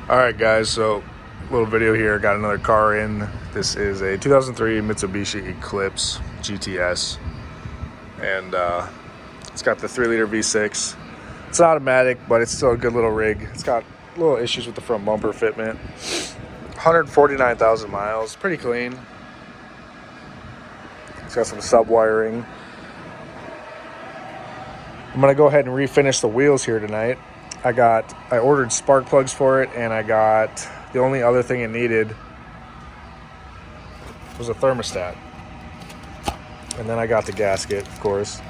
Alright guys, so little video here, got another car in. This is a 2003 Mitsubishi Eclipse GTS, and it's got the 3-liter V6. It's automatic, but it's still a good little rig. It's got little issues with the front bumper fitment. 149,000 miles, pretty clean. It's got some sub wiring. I'm gonna go ahead and refinish the wheels here tonight. I ordered spark plugs for it, and I got, the only other thing it needed was a thermostat. And then I got the gasket, of course.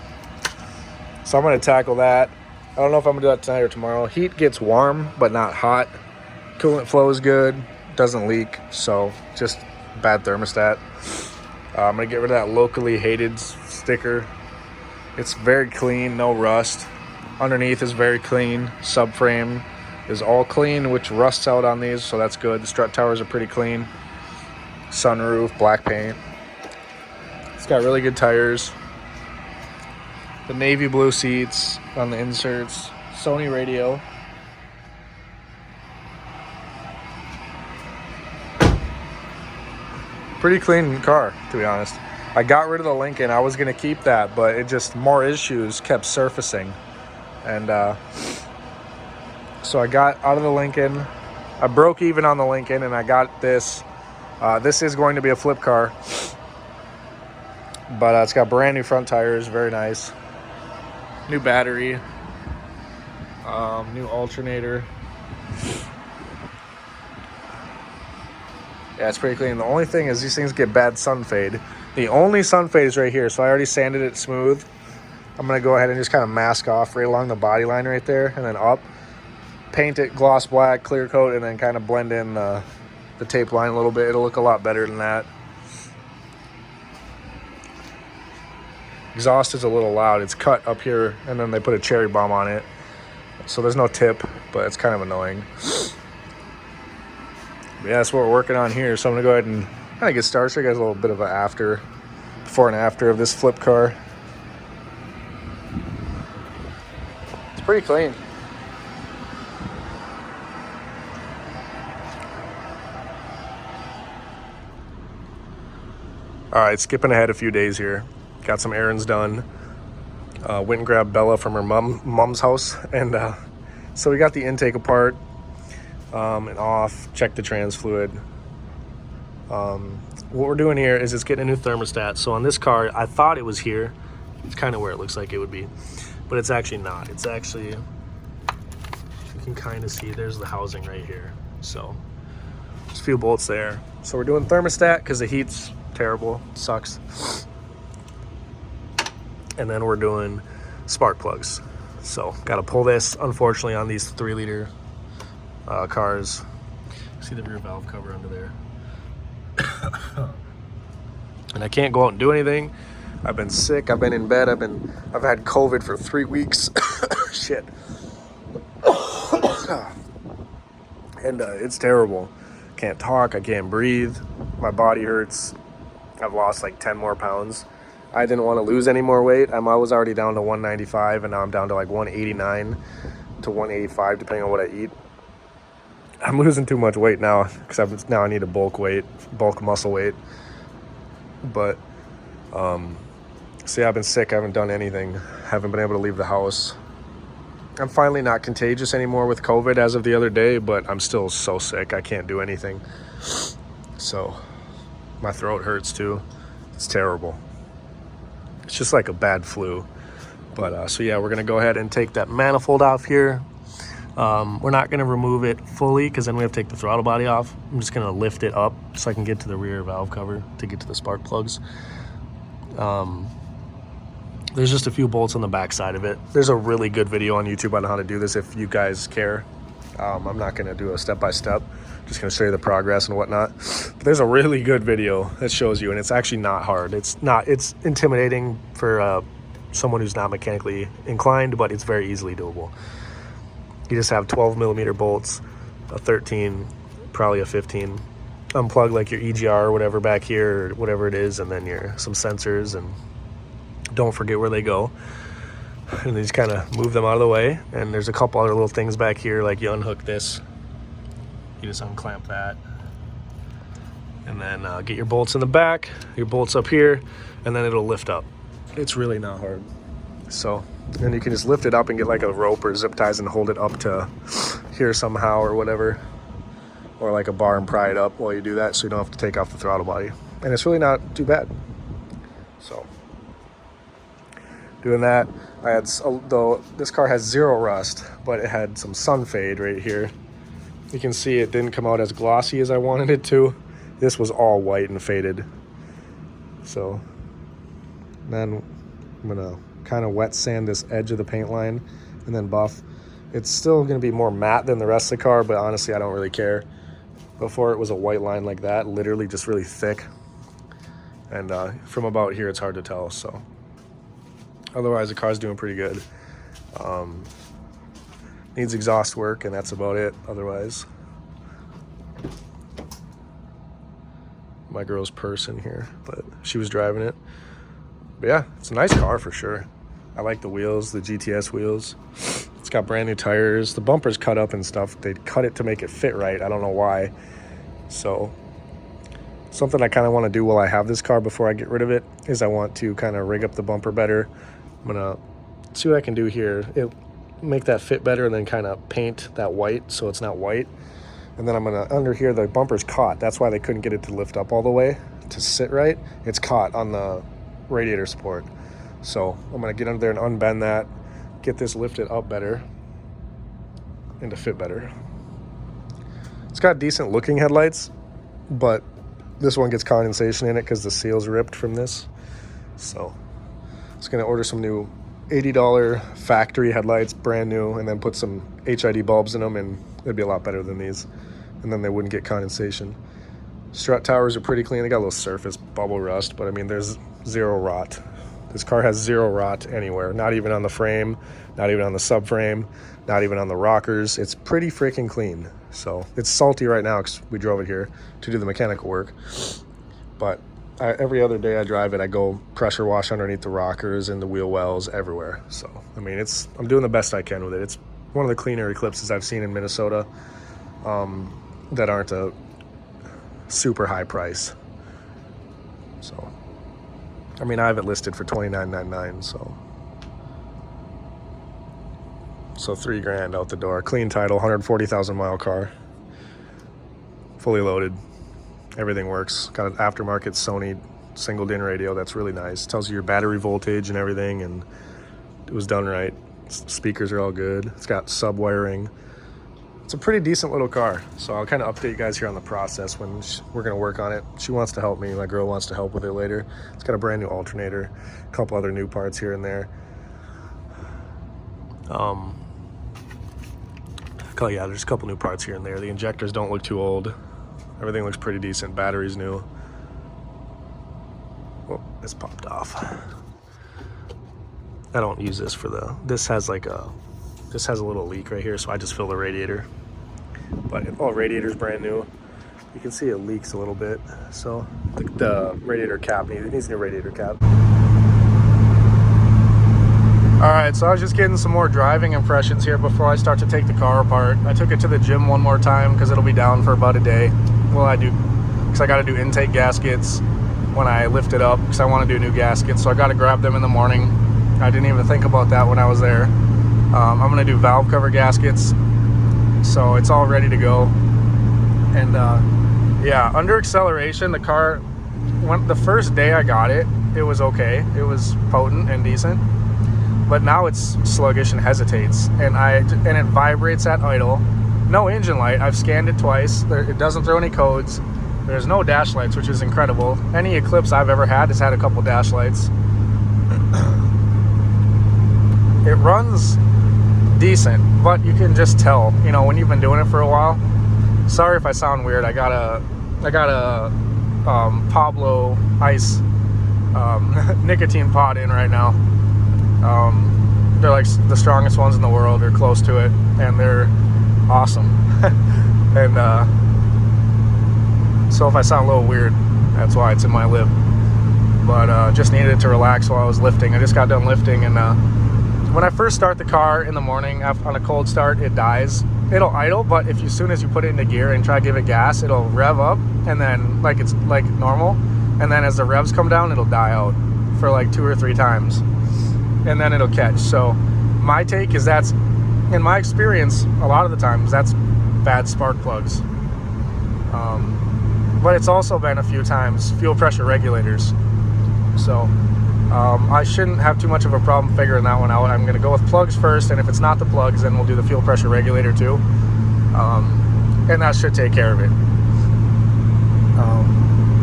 So I'm gonna tackle that. I don't know if I'm gonna do that tonight or tomorrow. Heat gets warm, but not hot. Coolant flow is good, doesn't leak, so just bad thermostat. I'm gonna get rid of that locally hated sticker. It's very clean, no rust. Underneath is very clean. Subframe is all clean, which rusts out on these, so that's good. The strut towers are pretty clean. Sunroof, black paint. It's got really good tires. The navy blue seats on the inserts. Sony radio. Pretty clean car, to be honest. I got rid of the Lincoln. I was going to keep that, but it just, more issues kept surfacing. And so I got out of the Lincoln. I broke even on the Lincoln, and I got this. This is going to be a flip car, but it's got brand new front tires, very nice. New battery, new alternator. Yeah, it's pretty clean. The only thing is these things get bad sun fade. The only sun fade is right here, so I already sanded it smooth. I'm going to go ahead and just kind of mask off right along the body line right there, and then up. Paint it gloss black, clear coat, and then kind of blend in the tape line a little bit. It'll look a lot better than that. Exhaust is a little loud. It's cut up here, and then they put a cherry bomb on it. So there's no tip, but it's kind of annoying. But yeah, that's what we're working on here. So I'm going to go ahead and kind of get started. Show you guys a little bit of an before and after of this flip car. It's pretty clean. All right, skipping ahead a few days here. Got some errands done. Went and grabbed Bella from her mom's house, and so we got the intake apart and off. Checked the trans fluid. What we're doing here is it's getting a new thermostat. So on this car, I thought it was here. It's kind of where it looks like it would be, but it's actually not. It's actually, you can kind of see there's the housing right here. So there's a few bolts there. So we're doing thermostat because the heat's terrible, sucks. And then we're doing spark plugs. So got to pull this, unfortunately, on these 3-liter cars. See the rear valve cover under there. And I can't go out and do anything. I've been sick. I've been in bed. I've had COVID for 3 weeks. Shit. And it's terrible. Can't talk. I can't breathe. My body hurts. I've lost like 10 more pounds. I didn't want to lose any more weight. I was already down to 195, and now I'm down to like 189 to 185, depending on what I eat. I'm losing too much weight now because now I need a bulk muscle weight. But see, I've been sick. I haven't done anything. Haven't been able to leave the house. I'm finally not contagious anymore with COVID as of the other day, but I'm still so sick. I can't do anything. So my throat hurts too. It's terrible. It's just like a bad flu. But so yeah, we're gonna go ahead and take that manifold off here. We're not gonna remove it fully because then we have to take the throttle body off. I'm just gonna lift it up so I can get to the rear valve cover to get to the spark plugs. There's just a few bolts on the back side of it. There's a really good video on YouTube on how to do this if you guys care. I'm not gonna do a step-by-step. Just gonna show you the progress and whatnot. But there's a really good video that shows you, and it's actually not hard. It's intimidating for someone who's not mechanically inclined, but it's very easily doable. You just have 12mm bolts, a 13, probably a 15. Unplug like your EGR or whatever back here, or whatever it is, and then some sensors, and don't forget where they go. And then just kind of move them out of the way. And there's a couple other little things back here, like you unhook this You just unclamp that. And then get your bolts in the back, your bolts up here, and then it'll lift up. It's really not hard. So then you can just lift it up and get like a rope or zip ties and hold it up to here somehow or whatever. Or like a bar and pry it up while you do that so you don't have to take off the throttle body. And it's really not too bad. So doing that, I had, though this car has zero rust, but it had some sun fade right here. You can see it didn't come out as glossy as I wanted it to. This was all white and faded. So then I'm gonna kind of wet sand this edge of the paint line and then buff. It's still gonna be more matte than the rest of the car, but honestly, I don't really care. Before it was a white line like that, literally just really thick. And from about here, it's hard to tell, so. Otherwise, the car's doing pretty good. Needs exhaust work, and that's about it, otherwise. My girl's purse in here, but she was driving it. But yeah, it's a nice car for sure. I like the wheels, the GTS wheels. It's got brand new tires. The bumper's cut up and stuff. They cut it to make it fit right. I don't know why. So something I kind of want to do while I have this car before I get rid of it is I want to kind of rig up the bumper better. I'm gonna see what I can do here. Make that fit better and then kind of paint that white so it's not white. And then I'm gonna, under here, the bumper's caught. That's why they couldn't get it to lift up all the way to sit right. It's caught on the radiator support. So I'm gonna get under there and unbend that, get this lifted up better and to fit better. It's got decent looking headlights, but this one gets condensation in it because the seal's ripped from this. So it's gonna order some new $80 factory headlights, brand new, and then put some HID bulbs in them, and it'd be a lot better than these. And then they wouldn't get condensation. Strut towers are pretty clean. They got a little surface bubble rust, but I mean, there's zero rot. This car has zero rot anywhere, not even on the frame, not even on the subframe, not even on the rockers. It's pretty freaking clean. So it's salty right now because we drove it here to do the mechanical work. But every other day I drive it, I go pressure wash underneath the rockers and the wheel wells everywhere. So, I mean, I'm doing the best I can with it. It's one of the cleaner Eclipses I've seen in Minnesota that aren't a super high price. So, I mean, I have it listed for $29.99, so $3,000 out the door. Clean title, 140,000 mile car, fully loaded. Everything works. Got an aftermarket Sony single DIN radio that's really nice. Tells you your battery voltage and everything, and it was done right. Speakers are all good. It's got sub wiring. It's a pretty decent little car. So I'll kind of update you guys here on the process when we're going to work on it. She wants to help me. My girl wants to help with it later. It's got a brand new alternator, a couple other new parts here and there. Yeah, there's a couple new parts here and there. The injectors don't look too old. Everything looks pretty decent. Battery's new. Oh, it's popped off. I don't use this for this has a little leak right here, so I just fill the radiator. But radiator's brand new. You can see it leaks a little bit. So the radiator cap needs a new radiator cap. All right, so I was just getting some more driving impressions here before I start to take the car apart. I took it to the gym one more time because it'll be down for about a day. Well, because I got to do intake gaskets when I lift it up because I want to do new gaskets. So I got to grab them in the morning. I didn't even think about that when I was there. I'm going to do valve cover gaskets. So it's all ready to go. And yeah, under acceleration, the car, the first day I got it, it was okay. It was potent and decent. But now it's sluggish and hesitates, and it vibrates at idle. No engine light. I've scanned it twice. It doesn't throw any codes. There's no dash lights, which is incredible. Any Eclipse I've ever had has had a couple dash lights. It runs decent, but you can just tell, when you've been doing it for a while. Sorry if I sound weird. I got a Pablo Ice nicotine pod in right now. They're like the strongest ones in the world, or close to it, and they're awesome. And so if I sound a little weird, that's why it's in my lip. But just needed it to relax while I was lifting. I just got done lifting, and when I first start the car in the morning on a cold start, it dies. it'll idle, but if you, as soon as you put it into gear and try to give it gas, it'll rev up, and then like it's like normal, and then as the revs come down, it'll die out for like 2 or 3 times, and then it'll catch. So my take is that's, in my experience, a lot of the times that's bad spark plugs. But it's also been a few times fuel pressure regulators. So I shouldn't have too much of a problem figuring that one out. I'm going to go with plugs first, and if it's not the plugs, then we'll do the fuel pressure regulator too. And that should take care of it.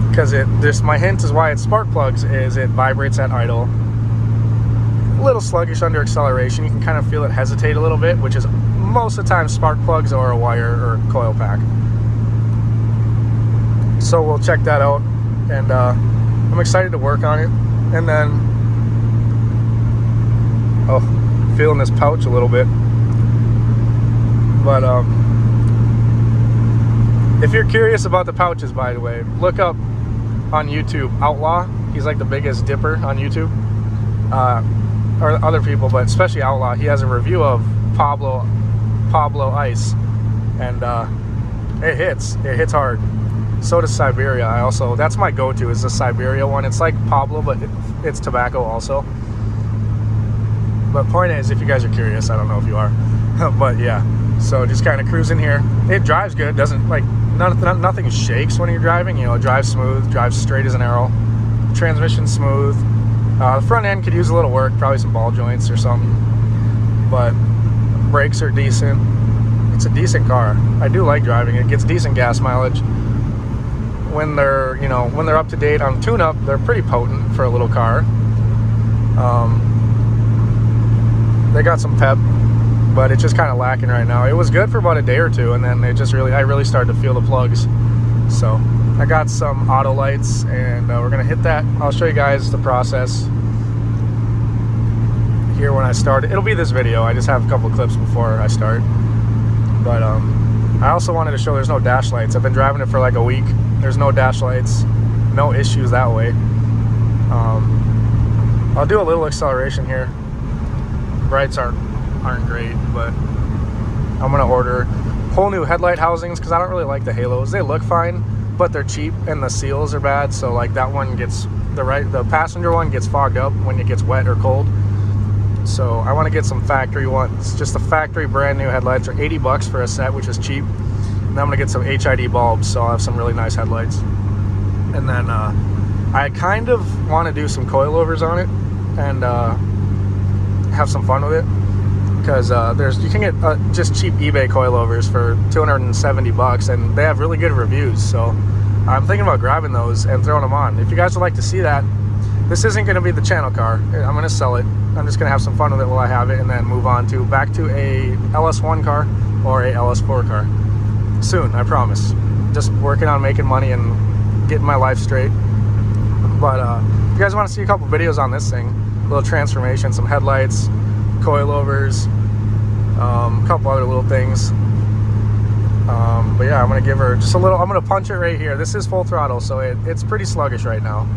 Because my hint is why it's spark plugs is it vibrates at idle. A little sluggish under acceleration. You can kind of feel it hesitate a little bit, which is most of the time spark plugs or a wire or coil pack. So we'll check that out, and I'm excited to work on it. And then, feeling this pouch a little bit. But if you're curious about the pouches, by the way, look up on YouTube Outlaw. He's like the biggest dipper on YouTube, or other people, but especially Outlaw. He has a review of Pablo Ice, and it hits hard. So does Siberia. That's my go-to, is the Siberia one. It's like Pablo, but it's tobacco also. But point is, if you guys are curious, I don't know if you are, but yeah. So just kind of cruising here. It drives good. Doesn't like nothing shakes when you're driving. You know, it drives smooth, drives straight as an arrow. Transmission smooth. The front end could use a little work, probably some ball joints or something. But brakes are decent. It's a decent car. I do like driving it. It gets decent gas mileage. When they're up to date on tune-up, they're pretty potent for a little car. They got some pep, but it's just kind of lacking right now. It was good for about a day or two, and then I really started to feel the plugs. So I got some auto lights, and we're gonna hit that. I'll show you guys the process here when I start. It'll be this video. I just have a couple clips before I start. But I also wanted to show there's no dash lights. I've been driving it for like a week. There's no dash lights, no issues that way. I'll do a little acceleration here. Brights aren't great, but I'm gonna order whole new headlight housings because I don't really like the halos. They look fine, but they're cheap and the seals are bad. So like that one gets the passenger one gets fogged up when it gets wet or cold. So I want to get some factory ones. Just the factory brand new headlights are 80 bucks for a set, which is cheap. And I'm gonna get some HID bulbs, so I'll have some really nice headlights. And then I kind of want to do some coilovers on it and have some fun with it, because you can get just cheap eBay coilovers for 270 bucks, and they have really good reviews. So I'm thinking about grabbing those and throwing them on. If you guys would like to see that, this isn't going to be the channel car. I'm going to sell it. I'm just going to have some fun with it while I have it, and then move on to back to a LS1 car or a LS4 car soon, I promise. Just working on making money and getting my life straight. But if you guys want to see a couple videos on this thing, a little transformation, some headlights, coilovers, a couple other little things. But yeah, I'm going to give her just a little, I'm going to punch it right here. This is full throttle, so it's pretty sluggish right now.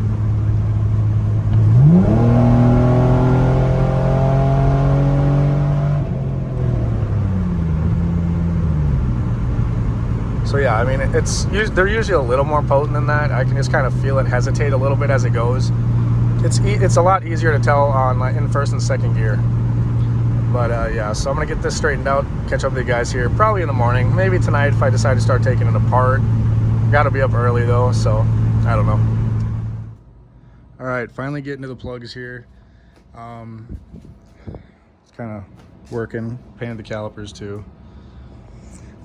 So yeah, I mean, they're usually a little more potent than that. I can just kind of feel it hesitate a little bit as it goes. It's a lot easier to tell on in first and second gear. But yeah, so I'm gonna get this straightened out, catch up with you guys here probably in the morning, maybe tonight if I decide to start taking it apart. Gotta be up early though, so I don't know. All right, finally getting to the plugs here. It's kind of working. Painted the calipers too.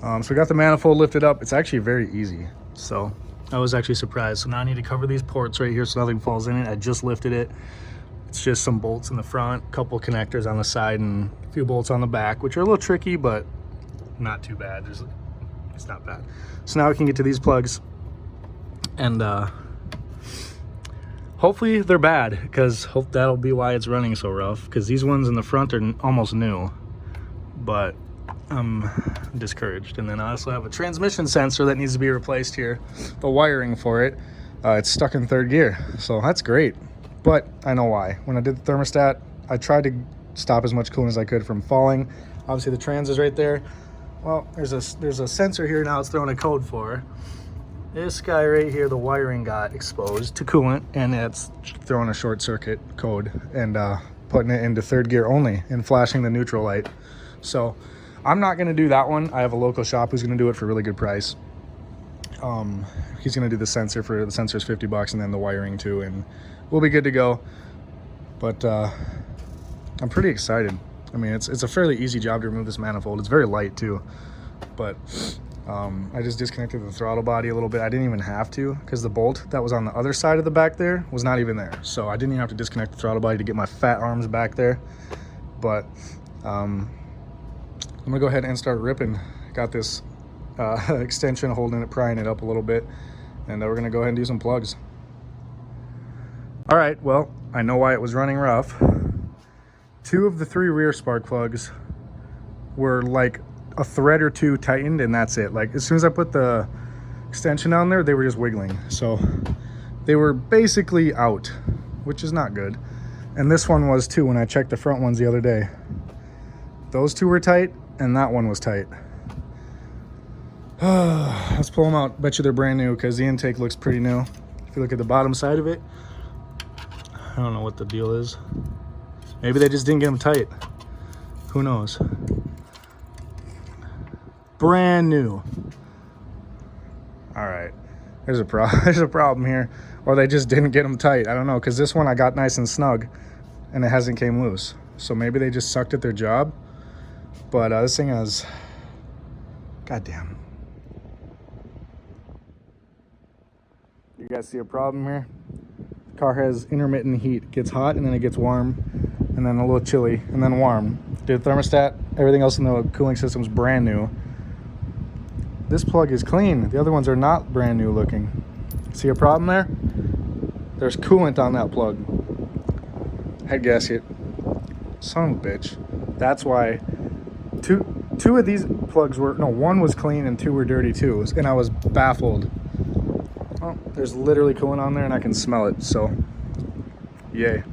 So we got the manifold lifted up. It's actually very easy. So I was actually surprised. So now I need to cover these ports right here so nothing falls in it. I just lifted it. It's just some bolts in the front, a couple connectors on the side, and a few bolts on the back, which are a little tricky, but not too bad. It's not bad. So now we can get to these plugs, and hopefully they're bad, because that'll be why it's running so rough, because these ones in the front are almost new, but I'm discouraged. And then I also have a transmission sensor that needs to be replaced here, the wiring for it. It's stuck in third gear, so that's great, but I know why. When I did the thermostat, I tried to stop as much coolant as I could from falling. Obviously the trans is right there. Well, there's a sensor here now it's throwing a code for. This guy right here, the wiring got exposed to coolant, and it's throwing a short circuit code and putting it into third gear only and flashing the neutral light. So I'm not going to do that one. I have a local shop who's going to do it for a really good price. He's going to do the sensor. For the sensor's $50 and then the wiring too, and we'll be good to go. But I'm pretty excited. I mean, it's a fairly easy job to remove this manifold. It's very light too, but I just disconnected the throttle body a little bit. I didn't even have to, because the bolt that was on the other side of the back there was not even there. So I didn't even have to disconnect the throttle body to get my fat arms back there. But I'm gonna go ahead and start ripping. Got this extension holding it, prying it up a little bit, and we're gonna go ahead and do some plugs. All right, well, I know why it was running rough. 2 of the 3 rear spark plugs were like a thread or 2 tightened, and that's it. Like, as soon as I put the extension on there, they were just wiggling. So they were basically out, which is not good. And this one was too when I checked the front ones the other day. Those 2 were tight, and that one was tight. Let's pull them out. Bet you they're brand new, because the intake looks pretty new. If you look at the bottom side of it, I don't know what the deal is. Maybe they just didn't get them tight. Who knows? Brand new. All right, there's a problem here. Or they just didn't get them tight. I don't know, because this one I got nice and snug and it hasn't came loose. So maybe they just sucked at their job. But this thing has, goddamn. You guys see a problem here? The car has intermittent heat. It gets hot and then it gets warm, and then a little chilly, and then warm. The thermostat, everything else in the cooling system is brand new. This plug is clean. The other ones are not brand new looking. See a problem there? There's coolant on that plug. Head gasket. Son of a bitch. That's why two of these plugs were, no, one was clean and 2 were dirty too. And I was baffled. Oh, there's literally coolant on there and I can smell it. So, yay.